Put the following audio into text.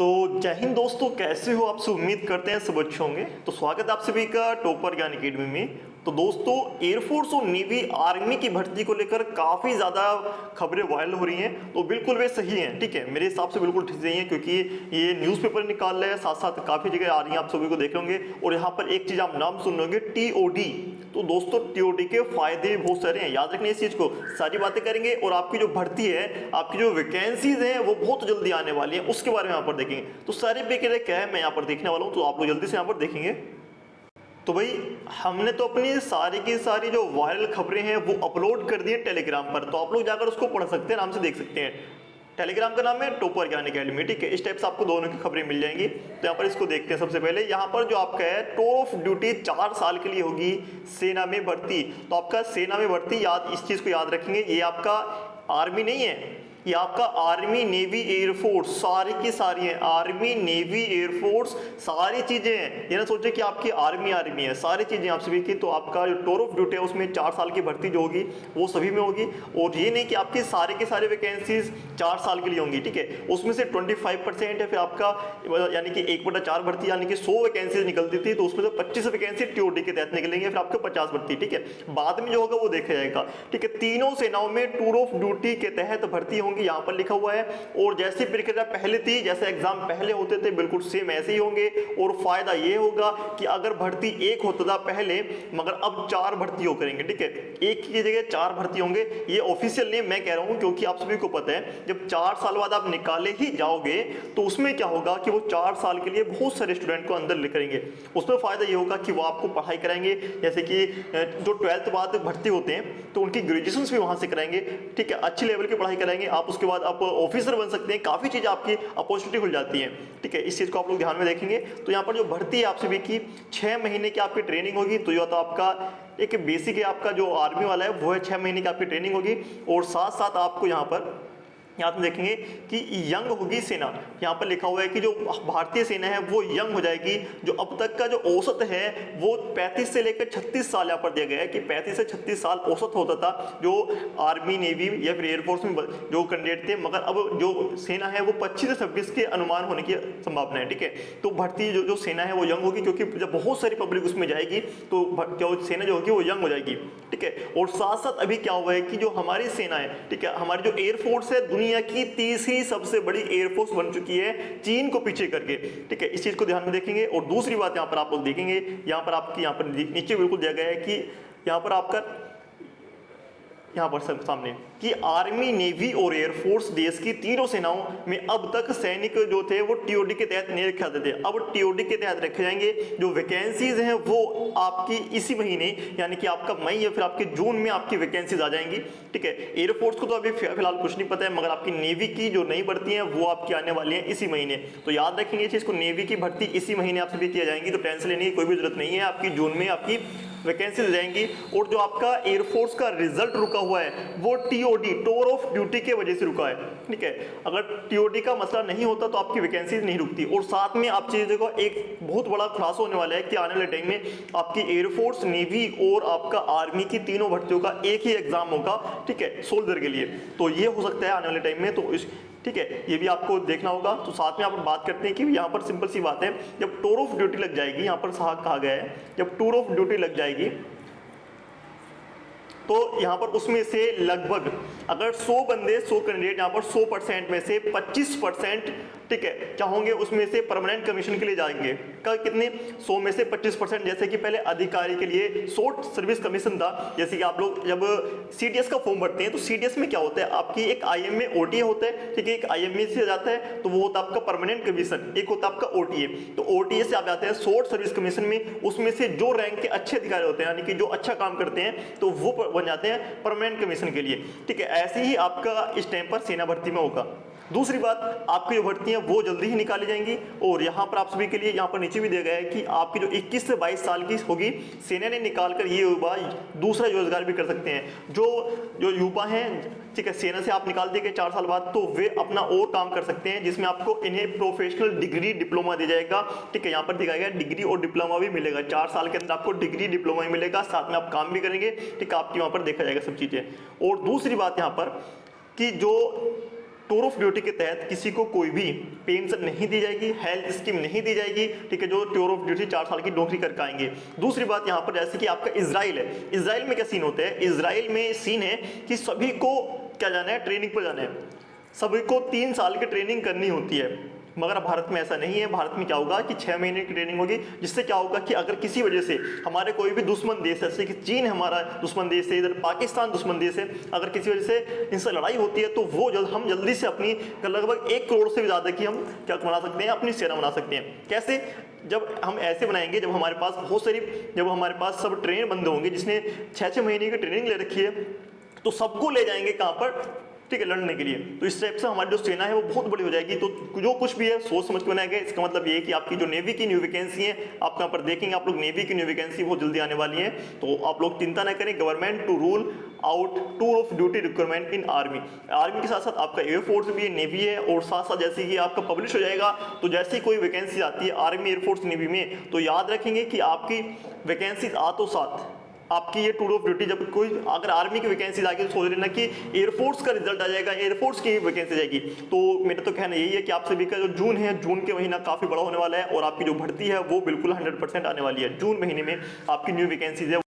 तो जय हिंद दोस्तों, कैसे हो आप सब? उम्मीद करते हैं सब अच्छे होंगे। तो स्वागत है आप सभी का टॉपर ज्ञान अकेडमी में। तो दोस्तों, एयरफोर्स और नेवी आर्मी की भर्ती को लेकर काफ़ी ज़्यादा खबरें वायरल हो रही हैं। तो बिल्कुल वे सही हैं, ठीक है, मेरे हिसाब से बिल्कुल ठीक सही हैं, क्योंकि ये न्यूज़पेपर निकाल रहे हैं, साथ साथ काफ़ी जगह आ रही हैं, आप सभी को देख होंगे। और यहाँ पर एक चीज़ आप नाम सुन लोगे, TOD। तो दोस्तों, TOD के फायदे बहुत सारे हैं, याद रखने इस चीज़ को। सारी बातें करेंगे और आपकी जो भर्ती है, आपकी जो वैकेंसीज हैं वो बहुत जल्दी आने वाली हैं, उसके बारे में यहाँ पर देखेंगे। तो सारी बेकरे क्या है मैं यहाँ पर देखने वाला हूँ, तो आप लोग जल्दी से यहाँ पर देखेंगे। तो भाई, हमने तो अपनी सारी की सारी जो वायरल खबरें हैं वो अपलोड कर दी है टेलीग्राम पर, तो आप लोग जाकर उसको पढ़ सकते हैं, आराम से देख सकते हैं। टेलीग्राम का नाम है टॉपर ज्ञान अकेडमी, ठीक है। इस टाइप से आपको दोनों की खबरें मिल जाएंगी। तो यहाँ पर इसको देखते हैं। सबसे पहले यहाँ पर जो आपका है, टूर ऑफ ड्यूटी 4 साल के लिए होगी सेना में भर्ती। तो आपका सेना में भर्ती, याद इस चीज़ को याद रखेंगे, ये आपका आर्मी नहीं है, ये आपका आर्मी नेवी एयरफोर्स, सारी की सारी है। आर्मी नेवी एयरफोर्स सारी चीजें हैं। ये ना सोचे कि आपकी आर्मी है, सारी चीजें आप सभी की। तो आपका जो टूर ऑफ ड्यूटी है उसमें 4 साल की भर्ती जो होगी वो सभी में होगी। और ये नहीं कि आपकी सारे के सारे वैकेंसीज 4 साल के लिए होंगी, ठीक है। उसमें से 25% है फिर आपका, यानी कि 1/4 भर्ती, यानी कि 100 वैकेंसीज निकलती थी, तो उसमें से 25 वैकेंसी TOD के तहत निकलेंगे, फिर आपको 50 भर्ती, ठीक है। बाद में जो होगा वो देखा जाएगा, ठीक है। तीनों सेनाओं में टूर ऑफ ड्यूटी के तहत भर्ती होंगी, यहाँ पर लिखा हुआ है। और जैसी प्रक्रिया पहले थी, जैसे एग्जाम पहले होते थे, बिल्कुल सेम ऐसे ही होंगे। और फायदा ये होगा कि अगर भर्ती एक होता था पहले, मगर अब 4 भर्ती हो करेंगे, ठीक है। एक की जगह 4 भर्ती होंगे। ये ऑफिशियल नहीं मैं कह रहा हूं, क्योंकि आप सभी को पता है जब 4 साल बाद आप निकाले ही जाओगे तो उसमें क्या होगा कि वो 4 साल के लिए बहुत सारे स्टूडेंट को अंदर करेंगे। उसमें फायदा ये होगा कि वो आपको पढ़ाई कराएंगे, जैसे कि जो 12th बाद भर्ती होते हैं तो उनकी ग्रेजुएशन भी वहां से कराएंगे, ठीक है। अच्छी लेवल की पढ़ाई कराएंगे, आप उसके बाद आप ऑफिसर बन सकते हैं, काफी चीजें आपकी अपॉर्चुनिटी खुल जाती है, ठीक है। इस चीज को आप लोग ध्यान में देखेंगे। तो यहाँ पर जो भर्ती है आप सभी की 6 महीने की आपकी ट्रेनिंग होगी। तो यह तो आपका एक बेसिक है, आपका जो आर्मी वाला है वो है 6 महीने की आपकी ट्रेनिंग होगी। और साथ साथ आपको यहाँ पर देखेंगे कि यंग होगी सेना। यहाँ पर लिखा हुआ है कि जो भारतीय सेना है वो यंग हो जाएगी। जो अब तक का जो औसत है वो 35 से लेकर 36 साल यहाँ पर दिया गया है, कि 35 से 36 साल औसत होता था जो आर्मी नेवी या फिर एयरफोर्स में जो कैंडिडेट थे। मगर अब जो सेना है वो 25 से 26 के अनुमान होने की संभावना है, ठीक है। तो भर्ती जो सेना है वो यंग होगी, क्योंकि जब बहुत सारी पब्लिक उसमें जाएगी तो क्या सेना जो होगी वो यंग हो जाएगी, ठीक है। और साथ साथ अभी क्या हुआ है कि जो हमारी सेना है, ठीक है, हमारी जो एयरफोर्स है दुनिया की 3री सबसे बड़ी एयरफोर्स बन चुकी है, चीन को पीछे करके, ठीक है। इस चीज को ध्यान में देखेंगे। और दूसरी बात यहाँ पर आप लोग देखेंगे, यहाँ पर आपकी यहाँ पर नीचे बिल्कुल दिया गया है कि यहाँ पर आपका यहाँ पर सामने कि आर्मी नेवी और एयरफोर्स देश की तीनों सेनाओं में अब तक सैनिक जो थे वो TOD के तहत नहीं रखे जाते थे, अब TOD के तहत रखे जाएंगे। जो वैकेंसीज हैं वो आपकी इसी महीने, यानी कि आपका मई या फिर आपके जून में आपकी वैकेंसीज आ जाएंगी, ठीक है। एयरफोर्स को तो अभी फिलहाल कुछ नहीं पता है, मगर आपकी नेवी की जो नई भर्ती है वो आपकी आने वाली है इसी महीने। तो याद रखेंगे इस चीज को, नेवी की भर्ती इसी महीने आपसे भी की जाएंगी, तो टेंशन लेने की कोई भी जरूरत नहीं है। आपकी जून में आपकी वैकेंसी जाएंगी। और जो आपका एयरफोर्स का रिजल्ट रुका हुआ है वो TOD, टूर ऑफ ड्यूटी के वजह से रुका है, ठीक है। अगर TOD का मसला नहीं होता तो आपकी वैकेंसी नहीं रुकती। और साथ में आप चीज़ देखो, एक बहुत बड़ा खुलासा होने वाला है कि आने वाले टाइम में आपकी एयरफोर्स, नेवी और आपका आर्मी की तीनों भर्तियों का एक ही एग्जाम होगा, ठीक है, सोल्जर के लिए। तो ये हो सकता है आने वाले टाइम में, तो ठीक है, ये भी आपको देखना होगा। तो साथ में आप बात करते हैं कि यहाँ पर सिंपल सी बात है, जब टूर ऑफ ड्यूटी लग जाएगी, यहाँ पर कहा गया है जब टूर ऑफ ड्यूटी लग जाएगी तो यहाँ पर उसमें से लगभग अगर 100 बंदे, 100 कैंडिडेट, यहाँ पर 100% में से 25%, ठीक है, चाहोगे उसमें से परमानेंट कमीशन के लिए जाएंगे। कितने? 100 में से 25%। जैसे कि पहले अधिकारी के लिए शॉर्ट सर्विस कमीशन था। जैसे कि आप लोग जब CDS का फॉर्म भरते हैं तो CDS में क्या होता है, आपकी एक IMA OTA होता है, ठीक है, एक IMA से जाता है तो वो होता है आपका परमानेंट कमीशन, एक होता है आपका OTA। तो OTA से आप जाते हैं शॉर्ट सर्विस कमीशन में, उसमें से जो रैंक के अच्छे अधिकारी होते हैं, यानी कि जो अच्छा काम करते हैं, तो वो बन जाते हैं परमानेंट कमीशन के लिए, ठीक है। ऐसे ही आपका इस टाइम पर सेना भर्ती में होगा। दूसरी बात, आपकी जो भर्ती है वो जल्दी ही निकाली जाएंगी। और यहाँ पर आप सभी के लिए यहाँ पर नीचे भी दिया गया है कि आपकी जो 21 से 22 साल की होगी, सेना ने निकाल कर ये युवा दूसरा रोजगार भी कर सकते हैं। जो युवा हैं, ठीक है, सेना से आप निकाल देंगे 4 साल बाद, तो वे अपना और काम कर सकते हैं, जिसमें आपको इन्हें प्रोफेशनल डिग्री डिप्लोमा दिया जाएगा, ठीक है। यहाँ पर दिखाया गया डिग्री और डिप्लोमा भी मिलेगा, 4 साल के अंदर आपको डिग्री डिप्लोमा भी मिलेगा, साथ में आप काम भी करेंगे, ठीक है। आपकी वहाँ पर देखा जाएगा सब चीज़ें। और दूसरी बात यहाँ पर कि जो टूर ऑफ ड्यूटी के तहत किसी को कोई भी पेंशन नहीं दी जाएगी, हेल्थ स्कीम नहीं दी जाएगी, ठीक है, जो टूर ऑफ ड्यूटी 4 साल की नौकरी करके आएंगे। दूसरी बात यहाँ पर जैसे कि आपका इजराइल है, इजराइल में क्या सीन होता है, इजराइल में सीन है कि सभी को क्या जाना है, ट्रेनिंग पर जाना है, सभी को 3 साल की ट्रेनिंग करनी होती है। मगर भारत में ऐसा नहीं है। भारत में क्या होगा कि 6 महीने की ट्रेनिंग होगी, जिससे क्या होगा कि अगर किसी वजह से हमारे कोई भी दुश्मन देश है, जैसे कि चीन हमारा दुश्मन देश है, इधर पाकिस्तान दुश्मन देश है, अगर किसी वजह से इनसे लड़ाई होती है तो वो हम जल्दी से अपनी लगभग 1 करोड़ से भी ज़्यादा की हम क्या बना सकते हैं, अपनी सेना बना सकते हैं। कैसे? जब हम ऐसे बनाएंगे, जब हमारे पास बहुत सारी, जब हमारे पास सब ट्रेन बंद होंगे जिसने 6-6 महीने की ट्रेनिंग ले रखी है, तो सबको ले जाएंगे कहाँ पर, ठीक है, लड़ने के लिए। तो इस टाइप से हमारी जो सेना है वो बहुत बड़ी हो जाएगी। तो जो कुछ भी है सोच समझ के बनाएंगे। इसका मतलब ये है कि आपकी जो नेवी की न्यू वैकेंसी है, आप यहाँ पर देखेंगे, आप लोग नेवी की न्यू वैकेंसी बहुत जल्दी आने वाली है, तो आप लोग चिंता ना करें। Government to rule out tour of duty requirement in army, army के साथ साथ आपका एयरफोर्स भी है, नेवी है, और साथ साथ जैसे कि आपका पब्लिश हो जाएगा, तो जैसे ही कोई वैकेंसी आती है आर्मी, एयरफोर्स, नेवी में, तो याद रखेंगे कि आपकी वैकेंसी आतो साथ आपकी ये टूर ऑफ ड्यूटी, जब कोई अगर आर्मी की वैकेंसी आएगी तो सोच लेना कि एयरफोर्स का रिजल्ट आ जाएगा, एयरफोर्स की वैकेंसी जाएगी। तो मेरा तो कहना यही है कि आप सभी का जो जून है, जून के महीना काफ़ी बड़ा होने वाला है, और आपकी जो भर्ती है वो बिल्कुल 100% आने वाली है। जून महीने में आपकी न्यू वैकेंसीज है